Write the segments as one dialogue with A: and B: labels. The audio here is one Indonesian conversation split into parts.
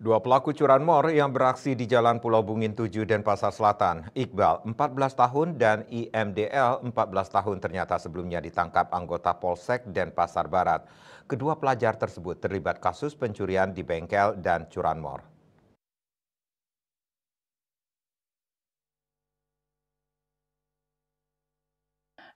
A: Dua pelaku curanmor yang beraksi di Jalan Pulau Bungin 7 Denpasar Selatan, Iqbal 14 tahun dan IMDL 14 tahun ternyata sebelumnya ditangkap anggota Polsek Denpasar Barat. Kedua pelajar tersebut terlibat kasus pencurian di bengkel dan curanmor.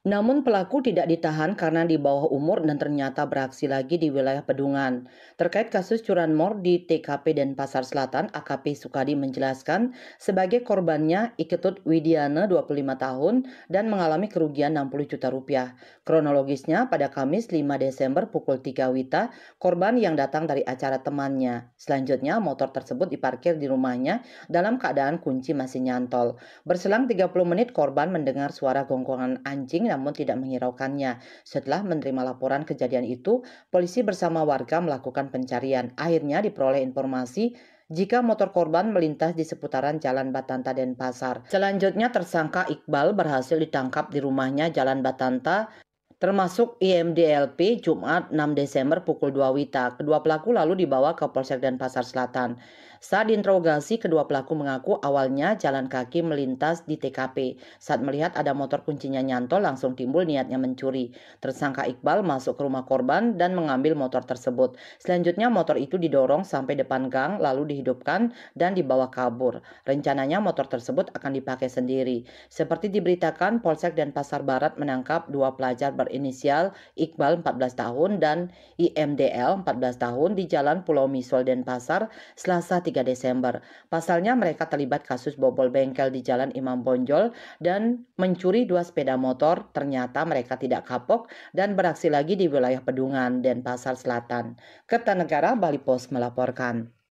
B: Namun pelaku tidak ditahan karena di bawah umur dan ternyata beraksi lagi di wilayah Pedungan. Terkait kasus curanmor di TKP Denpasar Selatan, AKP Sukadi menjelaskan sebagai korbannya Iketut Widiana 25 tahun dan mengalami kerugian 60 juta rupiah. Kronologisnya pada Kamis 5 Desember pukul 3 WITA, korban yang datang dari acara temannya. Selanjutnya motor tersebut diparkir di rumahnya dalam keadaan kunci masih nyantol. Berselang 30 menit korban mendengar suara gonggongan anjing namun tidak menghiraukannya. Setelah menerima laporan kejadian itu, polisi bersama warga melakukan pencarian. Akhirnya diperoleh informasi jika motor korban melintas di seputaran Jalan Batanta Denpasar. Selanjutnya tersangka Iqbal berhasil ditangkap di rumahnya Jalan Batanta termasuk IMDLP Jumat 6 Desember pukul 2 WITA. Kedua pelaku lalu dibawa ke Polsek Denpasar Selatan. Saat diinterogasi, kedua pelaku mengaku awalnya jalan kaki melintas di TKP. Saat melihat ada motor kuncinya nyantol, langsung timbul niatnya mencuri. Tersangka Iqbal masuk ke rumah korban dan mengambil motor tersebut. Selanjutnya motor itu didorong sampai depan gang, lalu dihidupkan dan dibawa kabur. Rencananya motor tersebut akan dipakai sendiri. Seperti diberitakan, Polsek Denpasar Barat menangkap dua pelajar berinisial Iqbal 14 tahun dan IMDL 14 tahun di Jalan Pulau Misol Denpasar, Selasa 3 Desember. Pasalnya mereka terlibat kasus bobol bengkel di Jalan Imam Bonjol dan mencuri dua sepeda motor. Ternyata mereka tidak kapok dan beraksi lagi di wilayah Pedungan, Denpasar Selatan. Kertanegara Bali Post melaporkan.